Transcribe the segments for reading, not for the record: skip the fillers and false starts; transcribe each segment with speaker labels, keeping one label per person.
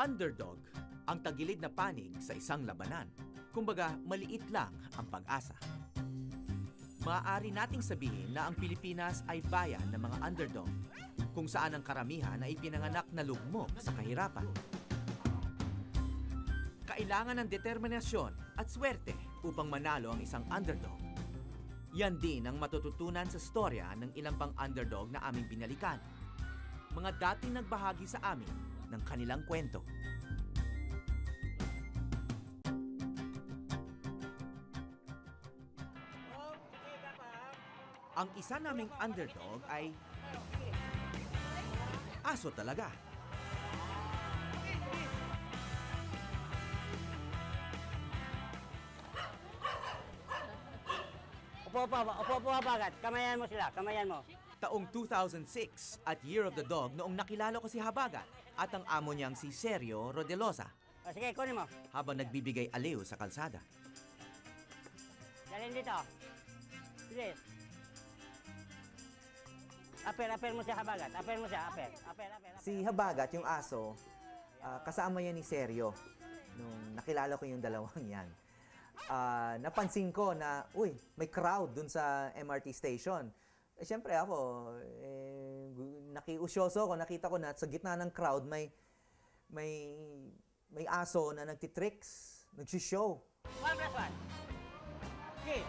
Speaker 1: Underdog, ang tagilid na panig sa isang labanan. Kumbaga, maliit lang ang pag-asa. Maaari nating sabihin na ang Pilipinas ay bayan ng mga underdog, kung saan ang karamihan ay ipinanganak na lugmok sa kahirapan. Kailangan ng determinasyon at swerte upang manalo ang isang underdog. Yan din ang matututunan sa storya ng ilang pang underdog na aming binalikan. Mga dating nagbahagi sa amin ng kanilang kwento. Ang isa naming underdog ay aso talaga.
Speaker 2: Upo Habagat. Kamayan mo sila, kamayan mo.
Speaker 1: Taong 2006 at Year of the Dog noong nakilala ko si Habagat at ang amo niyang si Sergio Rodelosa.
Speaker 2: O, sige, kunin mo.
Speaker 1: Habang nagbibigay aliw sa kalsada.
Speaker 2: Dalhin dito. Sige. Aper mo siya, Habagat. Aper mo siya, aper.
Speaker 3: Si Habagat, yung aso, kasama yan ni Sergio. Nung nakilala ko yung dalawang yan. Napansin ko na, uy, may crowd dun sa MRT station. Siyempre ako, nakiusyoso ko, nakita ko na sa gitna ng crowd may aso na nagtitricks, nagsishow.
Speaker 2: 1+1. Okay.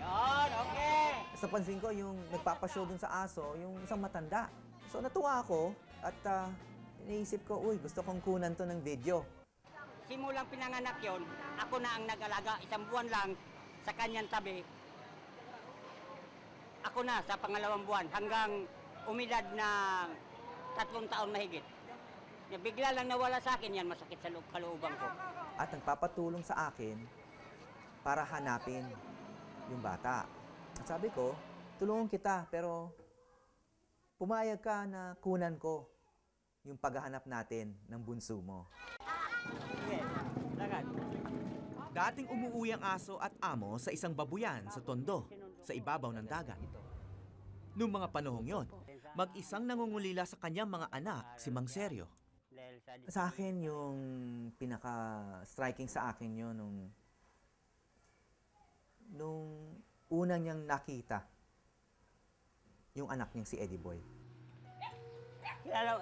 Speaker 2: Yan, okay.
Speaker 3: Sa pansin ko, yung nagpapashow dun sa aso, yung isang matanda. So natuwa ako at iniisip ko, uy, gusto kong kunan to ng video.
Speaker 2: Simulang pinanganak yon, ako na ang nag-alaga, 1 buwan lang sa kanyang tabi. Ako na sa pangalawang buwan hanggang umidad na 3 taon mahigit. Bigla lang nawala sa akin yan, masakit sa kalooban ko.
Speaker 3: At nagpapatulong sa akin para hanapin yung bata. At sabi ko, tulungan kita pero pumayag ka na kunan ko yung paghahanap natin ng bunso mo.
Speaker 2: Sige, lagad.
Speaker 1: Dating umuwi ang aso at amo sa isang babuyan sa Tondo, sa ibabaw ng dagat. Noong mga panahong yon, mag-isang nangungulila sa kanyang mga anak, si Mang Sergio.
Speaker 3: Sa akin, yung pinaka-striking sa akin yun, nung unang niyang nakita, yung anak niyang si Eddie Boy.
Speaker 2: Kilala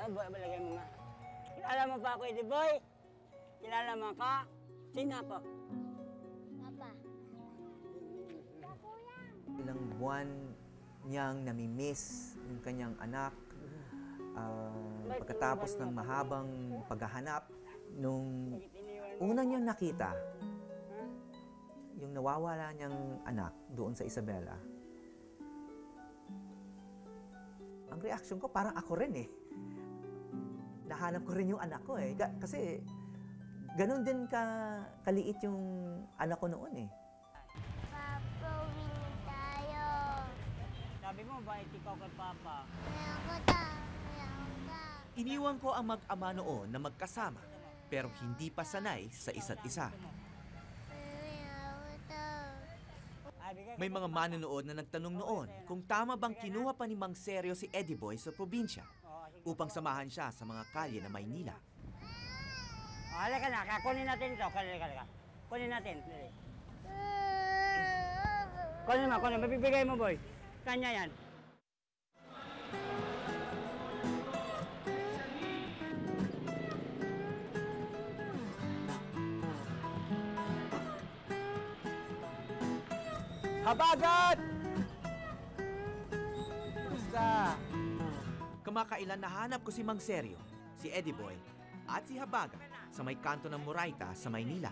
Speaker 2: mo ba ako, Eddie Boy? Kilala mo ka? Sino ako?
Speaker 4: Papa.
Speaker 3: Ilang buwan niyang namimiss yung kanyang anak. Pagkatapos ng mahabang paghahanap, nung unang niyang nakita, yung nawawala niyang anak doon sa Isabela, ang reaksyon ko parang ako rin eh. Nahanap ko rin yung anak ko eh. Kasi ganun din kaliit yung anak ko noon eh.
Speaker 4: Papa, winning tayo.
Speaker 2: Sabi mo ba, ikaw kay Papa?
Speaker 4: Mayroon ka.
Speaker 1: Iniwan ko ang mag-ama noon na magkasama, pero hindi pa sanay sa isa't isa. May mga manonood na nagtanong noon kung tama bang kinuha pa ni Mang Sergio si Eddie Boy sa probinsya upang samahan siya sa mga kalye na Maynila.
Speaker 2: Halika na, kunin natin ito. Halika. Kunin natin. Kunin mo, mabibigay mo, boy. Kanya yan.
Speaker 3: Habagat! Basta!
Speaker 1: Kamakailan nahanap ko si Mang Sergio, si Eddie Boy, at si Habagat sa may kanto ng Moraita sa Maynila.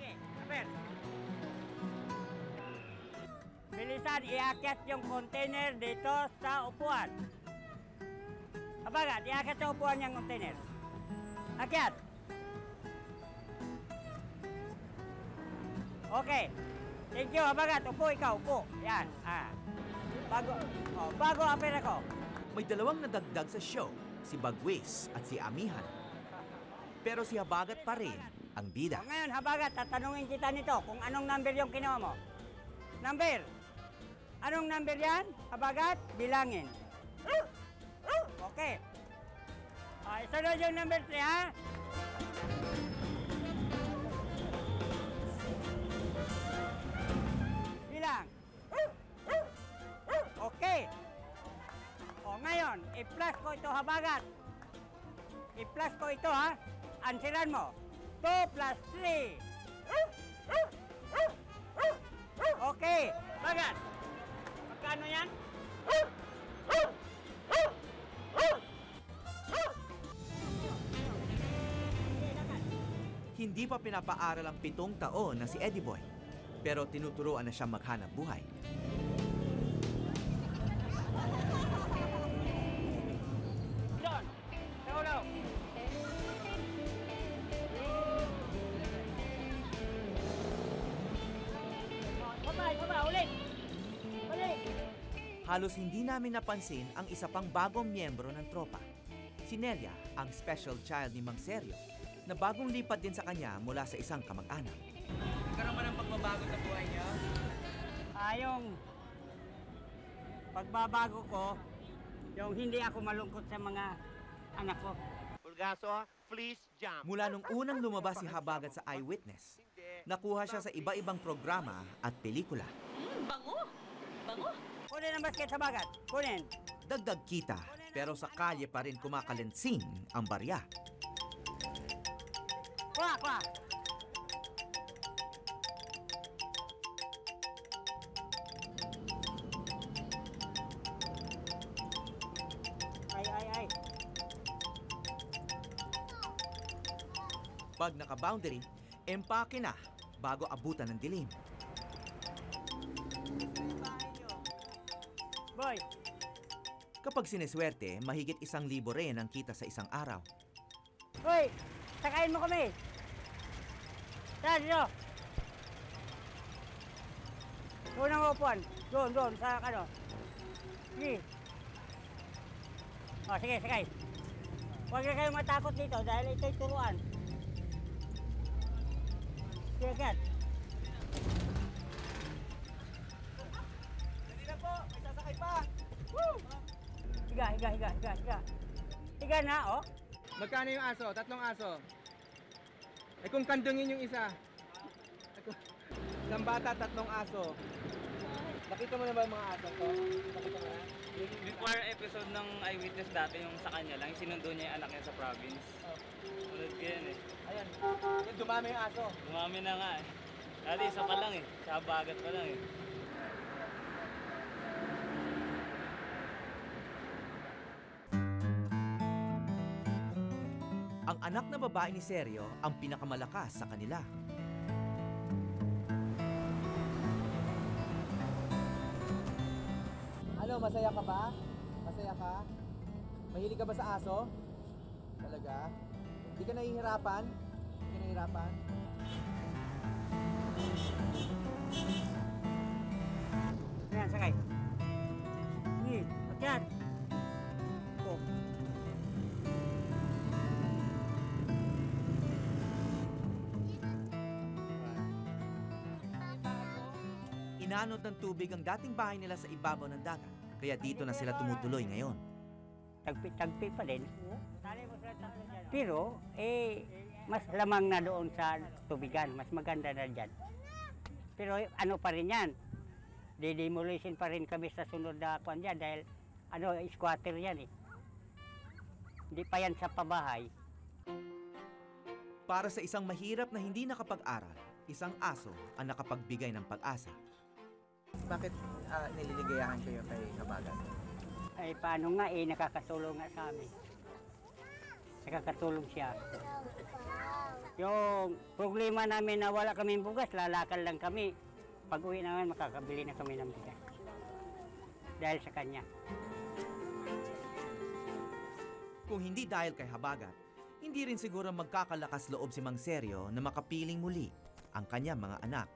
Speaker 2: Bilisan, iakyat yung container dito sa upuan. Habagat, iakyat sa upuan yung container. Akyat! Okay. Thank you, Habagat. Upo ikaw, upo. Yan. Bago apel ako.
Speaker 1: May dalawang nadagdag sa show, si Bagwis at si Amihan. Pero si Habagat pa rin ang bida.
Speaker 2: Ngayon, Habagat, tatanungin kita nito kung anong number yung kinuha mo. Number. Anong number yan, Habagat? Bilangin. Okay. Sunod yung number 3, ha? Bilang. Okay. O, ngayon, i-plus ko ito habagat. I-plus ko ito, ha? Ansiran mo. 2 plus 3. Okay. Bagat. Magkano yan?
Speaker 1: Hindi pa pinapaaral ang 7 taon na si Eddie Boy, pero tinuturuan na siyang maghanap buhay.
Speaker 2: Doon. Sa ulo. Baba, ulit. Ulit.
Speaker 1: Halos hindi namin napansin ang isa pang bagong miyembro ng tropa. Si Nelia, ang special child ni Mang Seryo, na bagong lipat din sa kanya mula sa isang kamag-anak.
Speaker 3: Nagkaroon ba ng pagbabago sa buhay niya?
Speaker 2: Yung pagbabago ko, yung hindi ako malungkot sa mga anak ko.
Speaker 5: Pulgaso, please jump.
Speaker 1: Mula nung unang lumabas si Habagat sa Eyewitness, nakuha siya sa iba-ibang programa at pelikula.
Speaker 6: Bango! Bango!
Speaker 2: Kunin ang basket sa bagat. Kunin.
Speaker 1: Dagdag kita, pero sa kalye pa rin kumakalensing ang barya.
Speaker 2: Kuha. Ay.
Speaker 1: Pag naka-boundary, empake na bago abutan ng dilim.
Speaker 2: Boy,
Speaker 1: Kapag sineswerte, mahigit 1,000 rin ang kita sa isang araw.
Speaker 2: hoy, sakayin mo kami. Tara dito. Doon ang upuan. Doon, sa ano. Sige. O, sige, sakay. Huwag na kayong matakot dito dahil ito'y turuan. Sige, kat.
Speaker 3: Hindi na po, may sasakay pa.
Speaker 2: Woo! Higa. Higa na, oh.
Speaker 7: Magkano yung aso? 3 aso. Eh kung kandungin yung isa. Isang bata, 3 aso. Nakita mo na ba yung mga aso ko? Nakita mo na?
Speaker 8: Before episode ng Eyewitness dati, yung sa kanya lang, sinundo niya yung anak niya sa province. Ulit ko yan eh.
Speaker 3: Ayan, dumami yung aso.
Speaker 8: Dumami na nga eh. Dati isa pa lang eh. Sa Habagat pa lang eh.
Speaker 1: Ang anak na babae ni Seryo ang pinakamalakas sa kanila.
Speaker 3: Ano, masaya ka ba? Masaya ka? Mahilig ka ba sa aso? Talaga? Hindi ka nahihirapan? Hindi ka nahihirapan?
Speaker 2: Ayan, sakay. Sige, akyat. Go.
Speaker 1: Inanod ng tubig ang dating bahay nila sa ibabaw ng dagat, kaya dito na sila tumutuloy ngayon.
Speaker 2: Tagpi pa din. Pero, mas lamang na doon sa tubigan. Mas maganda na dyan. Pero ano pa rin yan? Demolition pa rin kami sa sunod na kwan dyan dahil squatter yan eh. Hindi pa yan sa pabahay.
Speaker 1: Para sa isang mahirap na hindi nakapag-aral, isang aso ang nakapagbigay ng pag-asa.
Speaker 3: Bakit nililigayahan kayo kay Habagat?
Speaker 2: Ay paano nga nakakatulong nga sa amin. Nakakatulong siya. Yung problema namin na wala kaming bugas, lalakal lang kami. Pag uwi namin, makakabili na kami ng bugas. Dahil sa kanya.
Speaker 1: Kung hindi dahil kay Habagat, hindi rin siguro magkakalakas loob si Mang Seryo na makapiling muli ang kanyang mga anak.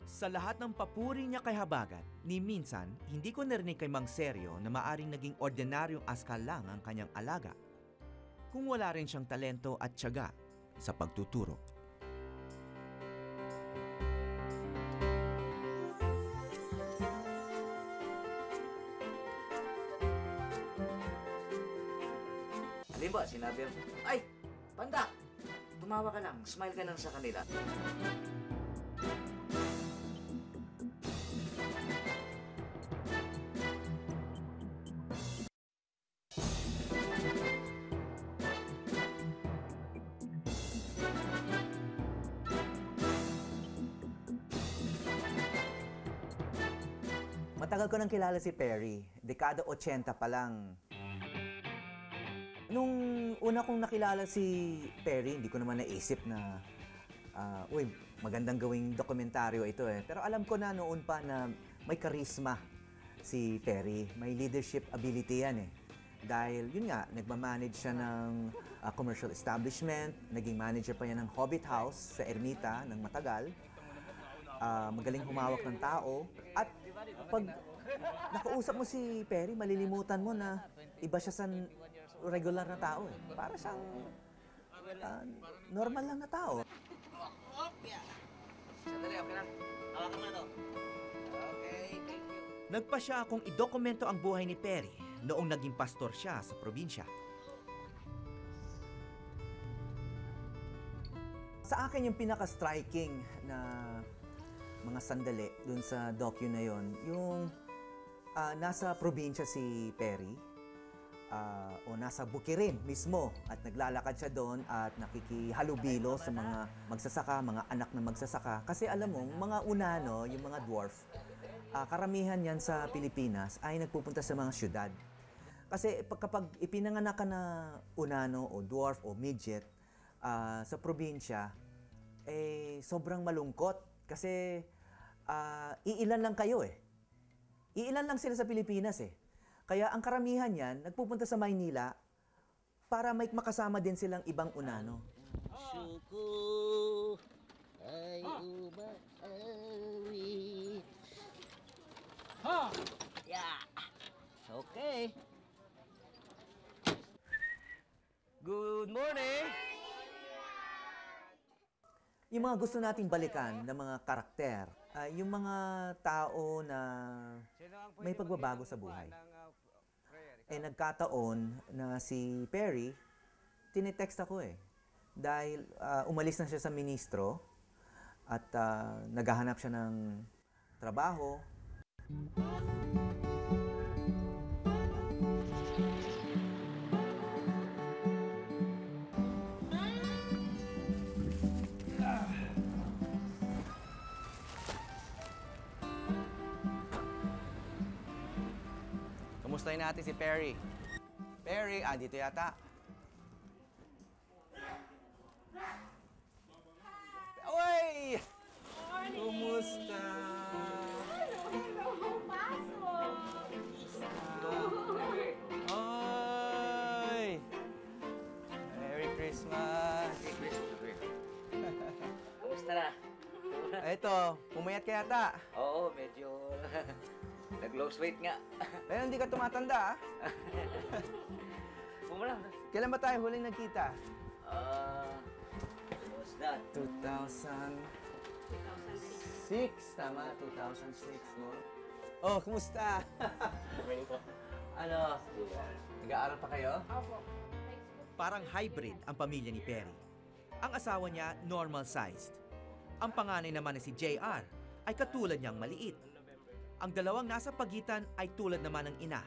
Speaker 1: Sa lahat ng papuri niya kay Habagat, ni minsan, hindi ko narinig kay Mang Seryo na maaring naging ordinaryong askal lang ang kanyang alaga, kung wala rin siyang talento at tiyaga sa pagtuturo.
Speaker 9: Halimbawa, sinabi mo, ay, Panda, tumawa ka lang, smile ka lang sa kanila.
Speaker 3: Matagal ko nang kilala si Perry. Dekada 80 pa lang. Nung una kong nakilala si Perry, hindi ko naman naisip na, uy, magandang gawing dokumentaryo ito eh. Pero alam ko na noon pa na may charisma si Perry. May leadership ability yan eh. Dahil yun nga, nagmamanage siya ng commercial establishment, naging manager pa yan ng Hobbit House sa Ermita ng matagal. Magaling humawak ng tao. At pag nakausap mo si Perry, malilimutan mo na iba siya sa regular na tao eh. Para siyang normal lang na tao.
Speaker 9: Sandali, okay lang. Hawakan mo na to. Okay, thank you.
Speaker 1: Nagpa siya akong idokumento ang buhay ni Perry noong naging pastor siya sa probinsya.
Speaker 3: Sa akin yung pinaka-striking na mga sandali dun sa docu na yon, yung nasa probinsya si Perry o nasa Bukirin mismo at naglalakad siya doon at nakikihalubilo sa mga magsasaka, mga anak na magsasaka. Kasi alam mo, mga unano, yung mga dwarf, karamihan yan sa Pilipinas ay nagpupunta sa mga syudad. Kasi kapag ipinanganak ka na unano o dwarf o midget sa probinsya, eh sobrang malungkot. Kasi iilan lang kayo eh. Iilan lang sila sa Pilipinas eh. Kaya ang karamihan yan, nagpupunta sa Maynila para may makasama din silang ibang unano.
Speaker 9: Suku ay umaawi.
Speaker 7: Ha!
Speaker 9: Yeah. Okay.
Speaker 7: Good morning!
Speaker 3: Yung mga gusto nating balikan ng mga karakter, yung mga tao na may pagbabago sa buhay. Eh nagkataon na si Perry, tinitext ako eh. Dahil umalis na siya sa ministro at naghahanap siya ng trabaho.
Speaker 7: Kumustahin natin si Perry. Perry, dito yata. Uy! Kumusta? Oy! Merry Christmas!
Speaker 9: Kamusta na?
Speaker 7: Ito, pumayat ka yata.
Speaker 9: Oo, medyo nag-lose weight nga.
Speaker 7: Pero hindi ka tumatanda, ah.
Speaker 9: Pumulang.
Speaker 7: Kailan ba tayo huling nagkita?
Speaker 9: What's that?
Speaker 7: 2006, tama? 2006, no? Oh, kumusta?
Speaker 9: Ano?
Speaker 7: Nag-aaral pa kayo?
Speaker 1: Parang hybrid ang pamilya ni Perry. Ang asawa niya, normal-sized. Ang panganay naman na si JR ay katulad niyang maliit. Ang dalawang nasa pagitan ay tulad naman ng ina.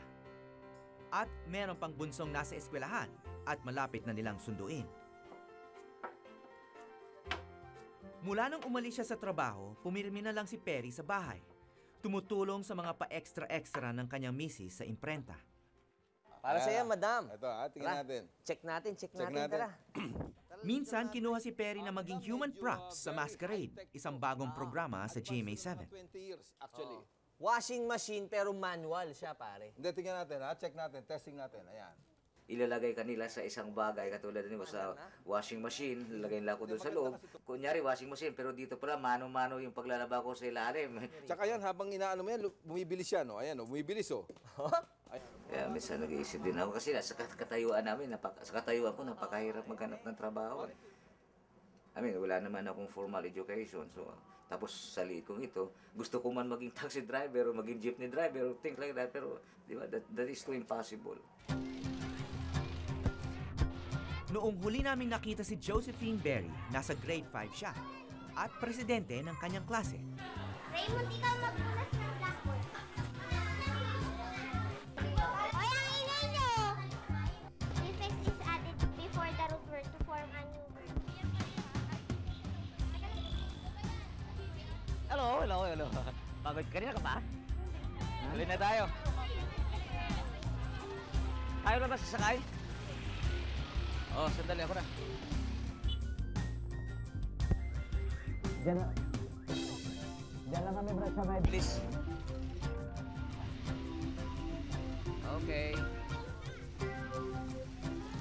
Speaker 1: At meron pang bunsong nasa eskwelahan at malapit na nilang sunduin. Mula nang umalis siya sa trabaho, pumirmi na lang si Perry sa bahay. Tumutulong sa mga pa-extra-extra ng kanyang misis sa imprenta.
Speaker 7: Para sa iyo, madam.
Speaker 10: Ito, tingnan natin.
Speaker 7: Check natin,
Speaker 10: natin.
Speaker 7: tara.
Speaker 1: Minsan, kinuha si Perry na maging human props sa Masquerade, isang bagong programa sa GMA7.
Speaker 10: 20 years, actually.
Speaker 7: Washing machine pero manual siya, pare.
Speaker 10: Hindi, tingnan natin, ha? Check natin, testing natin. Ayan.
Speaker 9: Ilalagay kanila sa isang bagay katulad din sa washing machine, lalagay nila ko doon sa loob. Kunyari washing machine, pero dito pala mano-mano yung paglalaba ko sa ilalim.
Speaker 10: Tsaka yan, habang inaano mo yan, bumibilis siya, no? Ayan, no? Bumibilis, oh.
Speaker 9: Kaya minsan nag-iisip din ako kasi sa katayuan namin, sa katayuan ko, napakahirap maghanap ng trabaho. I mean, wala naman akong formal education. So, tapos sa liit kong ito, gusto ko man maging taxi driver o maging jeepney driver or things like that. Pero, di ba, that is too impossible.
Speaker 1: Noong huli naming nakita si Josephine Berry, nasa grade 5 siya at presidente ng kanyang klase.
Speaker 4: Raymond, ikaw magpunas ng blackboard. Hoy, ang ingay nyo! Prefix is added before the root word to form a new word.
Speaker 9: Hello. Pagod ka rin ka pa? Tuloy na tayo. Ayaw na ba sasakay? Oh, sandali ako na.
Speaker 3: Diyan lang kami, Brad, sa may...
Speaker 9: Please. Okay.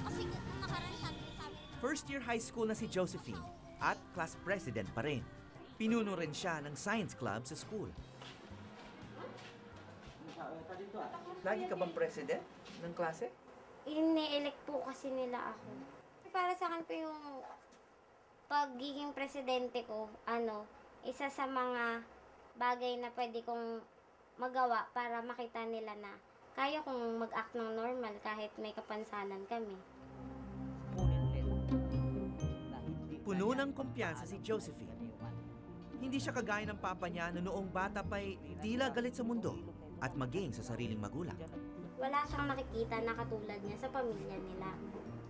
Speaker 4: Kasi kung nakaraan sabi
Speaker 1: First year high school na si Josephine at class president pa rin. Pinuno rin siya ng science club sa school.
Speaker 3: Lagi ka bang president ng klase?
Speaker 4: ini-elect po kasi nila ako. Para sa akin po yung pagiging presidente ko, isa sa mga bagay na pwede kong magawa para makita nila na kaya kong mag-act ng normal kahit may kapansanan kami.
Speaker 1: Puno ng kumpiyansa si Josephine. Hindi siya kagaya ng papa niya na noong bata pa'y tila galit sa mundo at maging sa sariling magulang.
Speaker 4: Wala siyang nakikita na katulad niya sa pamilya nila.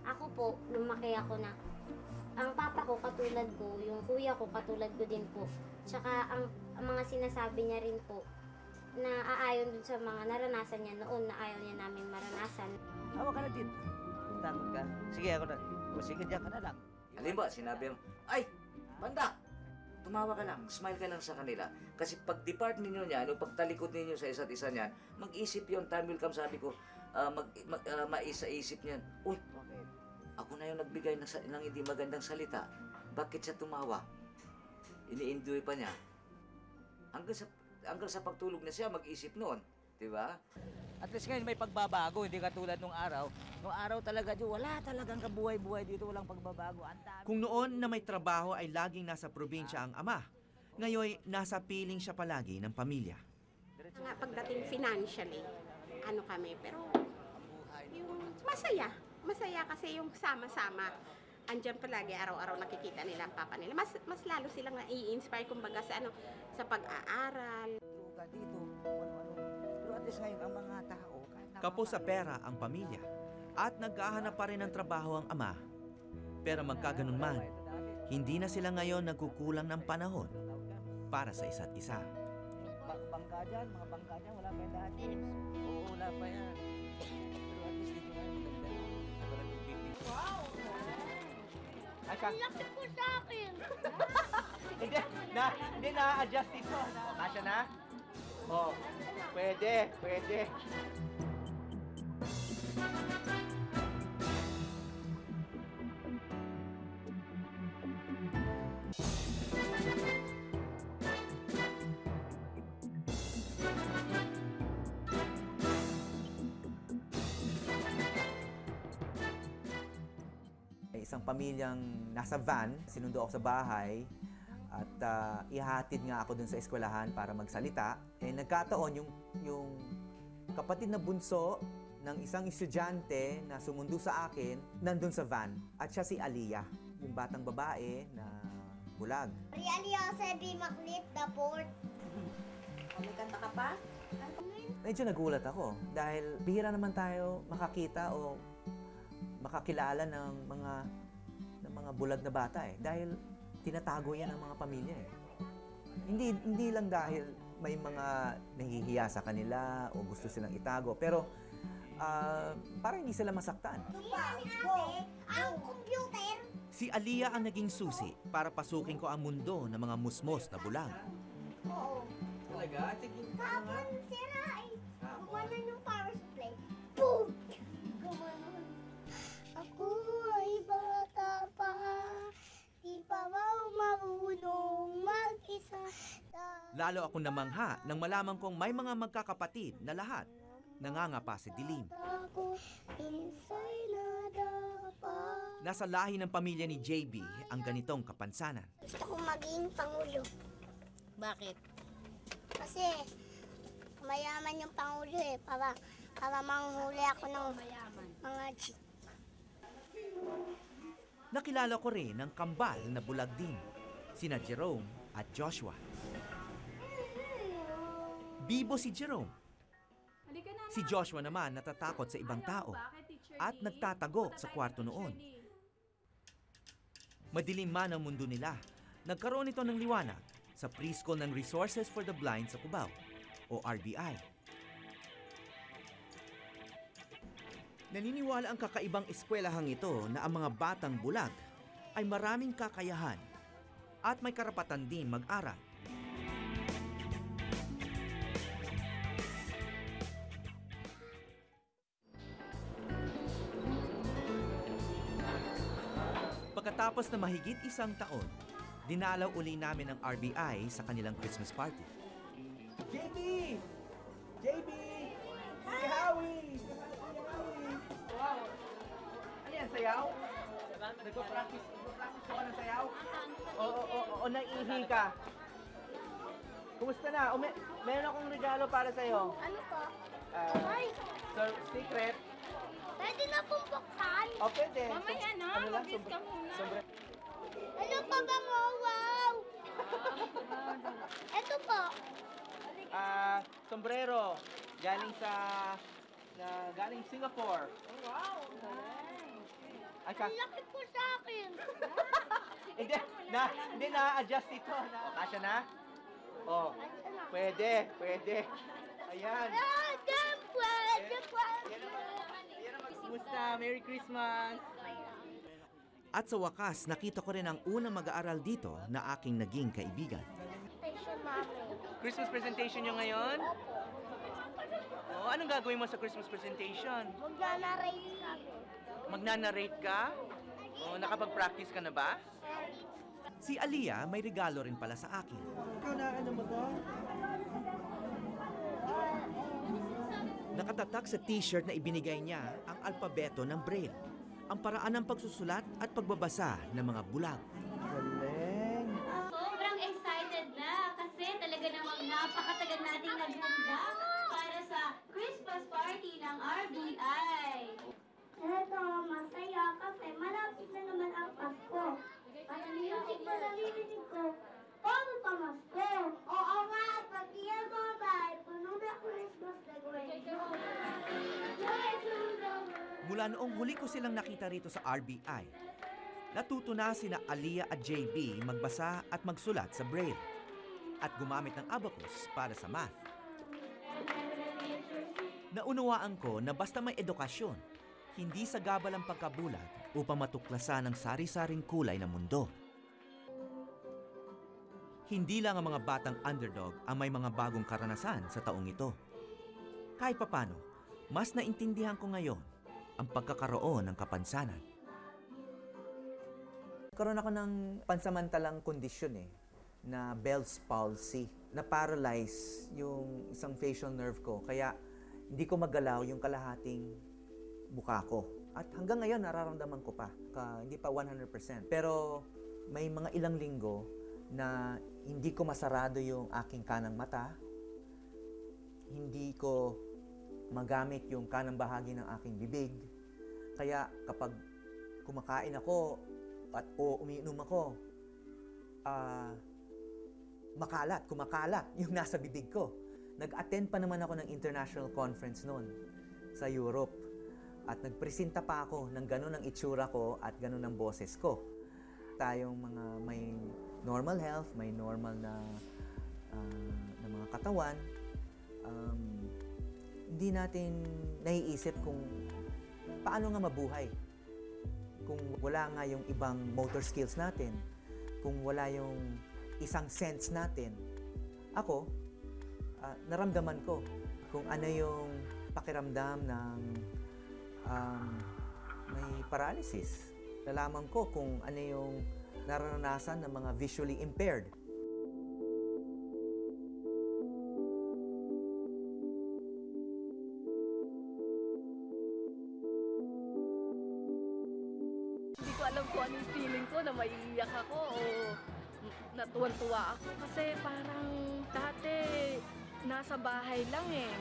Speaker 4: Ako po, lumaki ako na ang papa ko katulad ko, yung kuya ko katulad ko din po. Tsaka ang mga sinasabi niya rin po na aayon dun sa mga naranasan niya noon na ayaw niya namin maranasan.
Speaker 9: Hawa ka na din. Tanggol ka. Sige, ako na. O sige, diyan ka na lang. Halimbawa, sinabi mo, ay, banda! Tumawa ka lang, smile ka lang sa kanila. Kasi pag depart ninyo niya, pagtalikod ninyo sa isa't isa niyan, mag-isip yon, time will come, sabi ko, maisa-isip niyan, uy, ako na yung nagbigay ng hindi magandang salita. Bakit siya tumawa? Ini-enjoy pa niya. Hanggang sa pagtulog na siya, mag-isip noon. Diba? At least ngayon may pagbabago, hindi katulad nung araw. Nung araw talaga, wala talagang kabuhay-buhay dito, walang pagbabago.
Speaker 1: Kung noon na may trabaho ay laging nasa probinsya ang ama, ngayon nasa piling siya palagi ng pamilya.
Speaker 11: Pagdating financially, kami, pero yung masaya kasi yung sama-sama. Andyan palagi, araw-araw nakikita nila ang papa nila. Mas lalo silang nai-inspire kumbaga sa pag-aaral.
Speaker 9: Dito, pero at least ngayon ang mga tao,
Speaker 1: Kapos sa pera ang pamilya at naghahanap pa rin ng trabaho ang ama. Pero magkaganon man, hindi na sila ngayon nagkukulang ng panahon para sa isa't isa.
Speaker 9: Bangka dyan, mga bangka dyan, wala pa yan dati. Oo, wala pa yan. Pero at least dito ngayon maganda na. Nagalang yung building. Wow!
Speaker 4: Ang laki po sa akin!
Speaker 7: Hindi na-adjust ito. Kasya na? Oh, pwede.
Speaker 3: Isang pamilyang nasa van, sinundo ako sa bahay at ihatid nga ako dun sa eskwelahan para magsalita. Nagkataon yung kapatid na bunso ng isang estudyante na sumundo sa akin, nandun sa van. At siya si Aliyah, yung batang babae na bulag.
Speaker 4: Aliyah, sabi maklit the port.
Speaker 6: May kanta ka pa?
Speaker 3: Medyo nagulat ako dahil bihira naman tayo makakita o makakilala ng mga bulag na bata dahil tinatago yan ng mga pamilya Hindi lang dahil may mga nahihiya sa kanila o gusto silang itago, pero para hindi sila masaktan.
Speaker 4: Ang computer!
Speaker 1: Si Aliyah ang naging susi para pasukin ko ang mundo ng mga musmos na bulag.
Speaker 4: Oo.
Speaker 7: Talaga?
Speaker 4: Kapon sira gumanon yung power supply. Boom! Gumanon. Ako ay bata pa. Di pa marunong mag-isa.
Speaker 1: Lalo akong namangha nang malaman kong may mga magkakapatid na lahat nangangapa sa dilim. Nasa lahi ng pamilya ni JB ang ganitong kapansanan.
Speaker 4: Gusto kong maging pangulo.
Speaker 6: Bakit?
Speaker 4: Kasi mayaman yung pangulo para manghuli ako ng mga jeep.
Speaker 1: Nakilala ko rin ang kambal na bulag din, sina Jerome at Joshua. Bibo si Jerome. Si Joshua naman natatakot sa ibang tao at nagtatago sa kwarto noon. Madilim man ang mundo nila, nagkaroon ito ng liwanag sa preschool ng Resources for the Blind sa Cubao o RBI. Naniniwala ang kakaibang eskwelahang ito na ang mga batang bulag ay maraming kakayahan at may karapatan din mag-aral. Pagkatapos na mahigit isang taon, dinalaw uli namin ang RBI sa kanilang Christmas party.
Speaker 3: JB! JB! Si Howie! Wow! Ano yan, sayaw? Nagpa-practice ko ka ng sayaw? O naiihi ka? Kumusta na? Meron akong regalo para sa'yo.
Speaker 4: Ano po?
Speaker 3: Secret.
Speaker 4: Pwede na pong buksan.
Speaker 3: O, pwede.
Speaker 6: Mamaya na, mag-kiss ka muna.
Speaker 4: Ano pa ba mo? Wow! Ito po.
Speaker 3: Sombrero. Galing galing Singapore.
Speaker 6: Wow!
Speaker 3: Ay,
Speaker 4: Laki po sa akin.
Speaker 3: Hindi na-adjust ito. Kasya na? Oh, pwede. Ayan.
Speaker 4: Pwede.
Speaker 3: Kumusta? Merry Christmas!
Speaker 1: At sa wakas, nakita ko rin ang unang mag-aaral dito na aking naging kaibigan.
Speaker 3: Christmas presentation nyo ngayon? Oh, anong gagawin mo sa Christmas presentation?
Speaker 4: Magna-narrate kami.
Speaker 3: Magna-narrate ka? Oh, nakapag-practice ka na ba?
Speaker 1: Si Aliyah may regalo rin pala sa akin.
Speaker 3: Ikaw na ano mo to?
Speaker 1: Nakatatak sa t-shirt na ibinigay niya ang alpabeto ng Braille, ang paraan ng pagsusulat at pagbabasa ng mga bulag.
Speaker 3: Galing!
Speaker 12: Sobrang excited na kasi talaga namang napakatagal nating naghanda para sa Christmas party ng RBI.
Speaker 4: Ito, masaya kasi malapit na naman ang Pasko. At ang music na naririnig ko, paano pamasko? Oo nga, pati yan mga tayo, puno na Christmas decoration.
Speaker 1: Mula noong huli ko silang nakita rito sa RBI, natuto na sina Aliyah at JB magbasa at magsulat sa Braille at gumamit ng abacus para sa math. Naunawaan ko na basta may edukasyon, hindi sagabal ang pagkabulag upang matuklasan ang sari-saring kulay ng mundo. Hindi lang ang mga batang underdog ang may mga bagong karanasan sa taong ito. Kahit papano, mas naintindihan ko ngayon ang pagkakaroon ng kapansanan.
Speaker 3: Karoon ako ng pansamantalang kondisyon na Bell's palsy. Na-paralyze yung isang facial nerve ko. Kaya hindi ko magalaw yung kalahating mukha ko. At hanggang ngayon, nararamdaman ko pa. Hindi pa 100%. Pero may mga ilang linggo na hindi ko masarado yung aking kanang mata. Hindi ko magamit yung kanang bahagi ng aking bibig. Kaya kapag kumakain ako o umiinom ako, kumakalat yung nasa bibig ko. Nag-attend pa naman ako ng international conference noon sa Europe. At nagpresenta pa ako ng ganun ang itsura ko at ganun ang boses ko. Tayong mga may normal health, may normal na mga katawan, hindi natin naiisip kung paano nga mabuhay. Kung wala nga yung ibang motor skills natin, kung wala yung isang sense natin. Ako, naramdaman ko kung ano yung pakiramdam ng may paralysis. Nalaman ko kung ano yung nararanasan ng mga visually impaired.
Speaker 6: Hindi ko alam kung ano yung feeling ko na maiiyak ako o natuwan-tuwa ako kasi parang dati nasa bahay lang eh.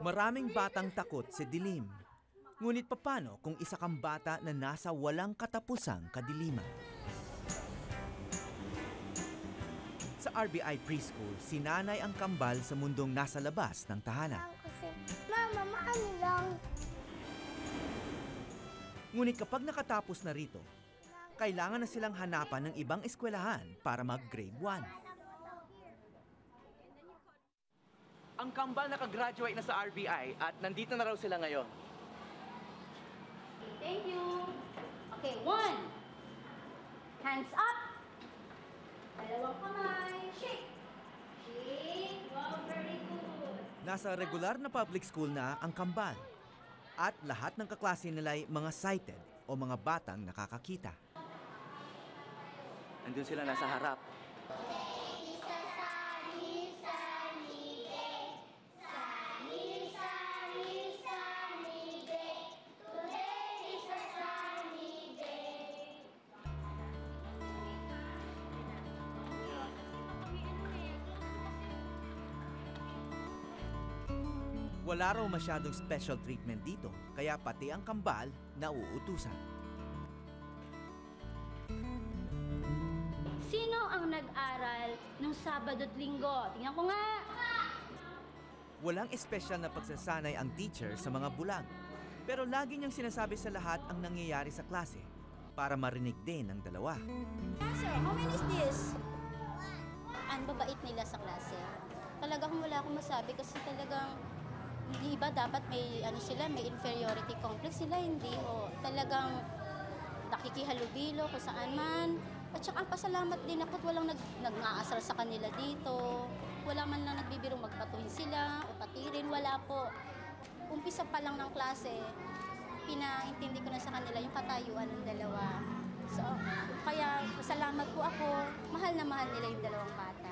Speaker 1: Maraming batang takot sa dilim. Ngunit papano kung isa kang bata na nasa walang katapusang kadiliman? Sa RBI Preschool, si nanay ang kambal sa mundong nasa labas ng tahanan.
Speaker 13: Mama, maano lang?
Speaker 1: Ngunit kapag nakatapos na rito, kailangan na silang hanapan ng ibang eskwelahan para mag-grade 1.
Speaker 7: Ang kambal nakagraduate na sa RBI at nandito na raw sila ngayon.
Speaker 12: Thank you. Okay, 1. Hands up. Dalawang kamay. Shake. Shake. Wow, very good.
Speaker 1: Nasa regular na public school na ang kambal. At lahat ng kaklase nila ay mga sighted o mga batang nakakakita.
Speaker 7: Nandun sila nasa harap.
Speaker 1: Wala raw masyadong special treatment dito, kaya pati ang kambal nauutusan.
Speaker 12: Sino ang nag-aral nung Sabado at Linggo? Tingnan ko nga.
Speaker 1: Walang espesyal na pagsasanay ang teacher sa mga bulag. Pero lagi niyang sinasabi sa lahat ang nangyayari sa klase para marinig din ng dalawa.
Speaker 14: Sir, how many is this? Ang babait nila sa klase. Talagang wala akong masabi kasi talagang hindi iba dapat may sila, may inferiority complex, sila hindi ho. Talagang nakikihalubilo kung saan man. At saka pasalamat din ako at walang nag-aasar sa kanila dito. Wala man lang nagbibirong magpatuhin sila o patirin, wala po. Umpisa pa lang ng klase, pinaintindi ko na sa kanila yung katayuan ng dalawa. So, kaya salamat po ako, mahal na mahal nila yung dalawang bata.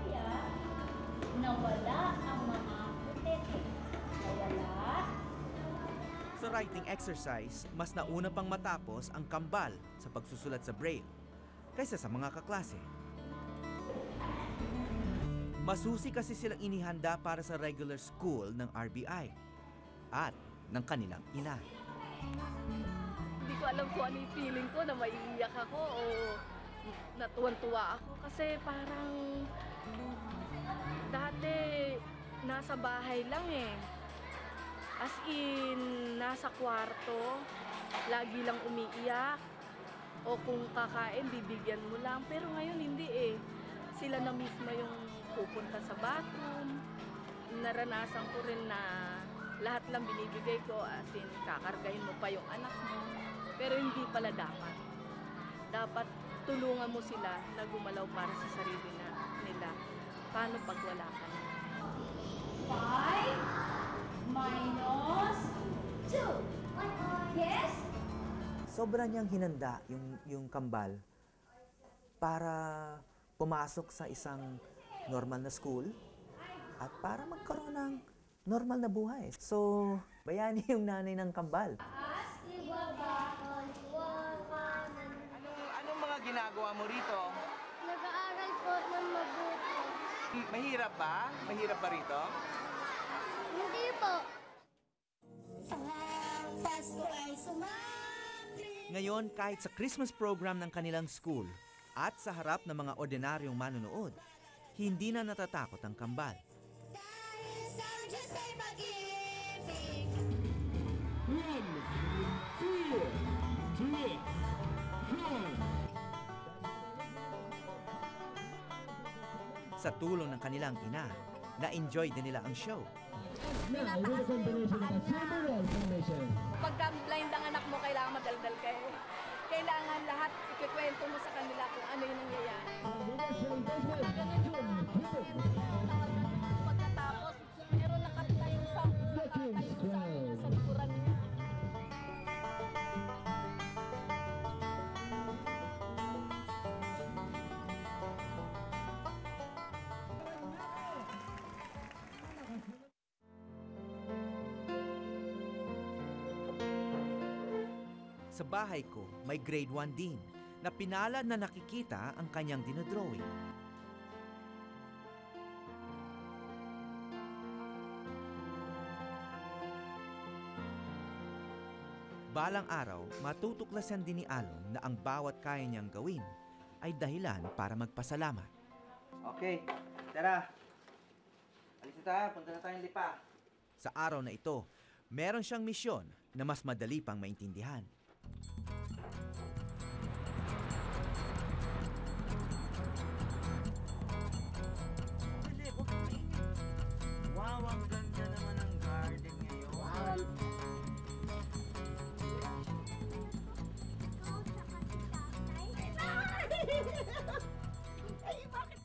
Speaker 12: Kaya, nawala ang mga
Speaker 1: Sa writing exercise, mas nauna pang matapos ang kambal sa pagsusulat sa braille kaysa sa mga kaklase. Masusi kasi silang inihanda para sa regular school ng RBI at ng kanilang ina.
Speaker 6: Hindi ko alam kung ano yung feeling ko, na maiiyak ako o natuwan-tuwa ako kasi parang dati nasa bahay lang eh. As in, nasa kwarto, lagi lang umiiyak. O kung kakain, bibigyan mo lang. Pero ngayon hindi eh. Sila na mismo yung pupunta sa bathroom. Naranasan ko rin na lahat lang binibigay ko. As in, kakargahin mo pa yung anak mo. Pero hindi pala dapat. Dapat tulungan mo sila na gumalaw para sa sarili nila. Paano pag wala ka na?
Speaker 12: 5 minus 2. Yes?
Speaker 3: Sobra niyang hinanda yung kambal para pumasok sa isang normal na school at para magkaroon ng normal na buhay. So, bayani yung nanay ng kambal.
Speaker 7: Anong mga ginagawa mo rito?
Speaker 13: Nag-aaral po ng mabuti.
Speaker 7: Mahirap ba? Mahirap ba rito?
Speaker 13: Hindi po.
Speaker 1: Ngayon, kahit sa Christmas program ng kanilang school at sa harap ng mga ordinaryong manonood, hindi na natatakot ang kambal. Sa tulong ng kanilang ina, na-enjoy din nila ang show.
Speaker 6: Pagka blind ang anak mo, kailangan madaldal kayo. Kailangan lahat ikikwento mo sa kanila kung ano yung nangyayari. Pagkatapos, meron nakatayong sa likuran niya.
Speaker 1: Sa bahay ko, may grade 1 din na pinalad na nakikita ang kanyang dinodrawing. Balang araw, matutuklasan din ni Alon na ang bawat kaya niyang gawin ay dahilan para magpasalamat.
Speaker 3: Okay, tara. Alis na tayo, punta na tayong Lipa.
Speaker 1: Sa araw na ito, meron siyang misyon na mas madali pang maintindihan.
Speaker 3: Wow, ang ganda naman ng garden ngayon.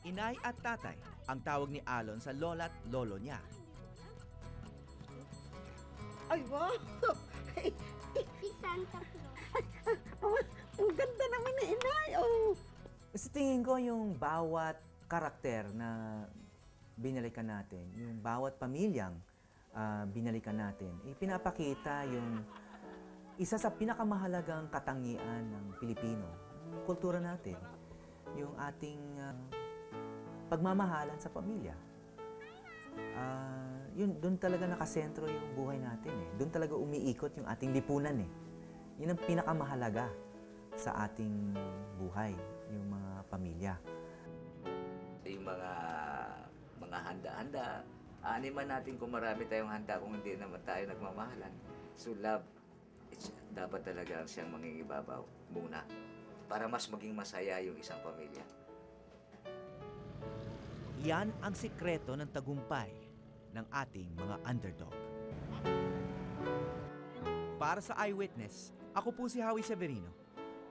Speaker 1: Inay at tatay ang tawag ni Alon sa lola at lolo niya.
Speaker 11: Ay, wow!
Speaker 13: Si Santa Claus.
Speaker 11: Ang ganda naman ni Inay, oh!
Speaker 3: Sa tingin ko yung bawat karakter na binalikan natin, yung bawat pamilyang binalikan natin, pinapakita yung isa sa pinakamahalagang katangian ng Pilipino, yung kultura natin, yung ating pagmamahalan sa pamilya. Doon talaga nakasentro yung buhay natin eh. Doon talaga umiikot yung ating lipunan eh. Yun ang pinakamahalaga sa ating buhay, yung mga pamilya.
Speaker 9: Yung mga handa-handa, animan natin kung marami tayong handa kung hindi naman tayo nagmamahalan. So love, dapat talaga siyang mangingibabaw muna para mas maging masaya yung isang pamilya.
Speaker 1: Yan ang sikreto ng tagumpay ng ating mga underdog. Para sa Eyewitness, ako po si Howie Severino.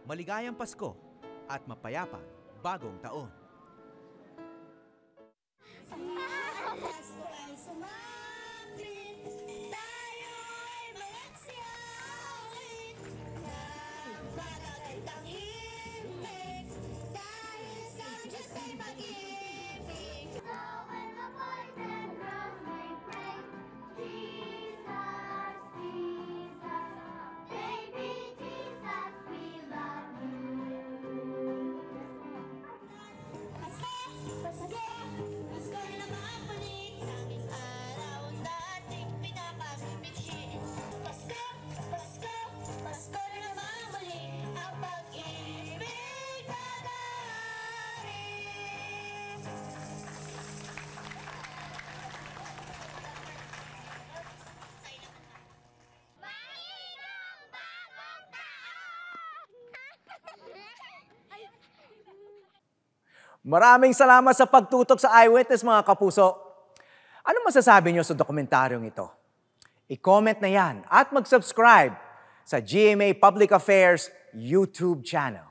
Speaker 1: Maligayang Pasko at mapayapang bagong taon.
Speaker 3: Maraming salamat sa pagtutok sa Eyewitness, mga kapuso. Ano masasabi niyo sa dokumentaryong ito? I-comment na yan at mag-subscribe sa GMA Public Affairs YouTube channel.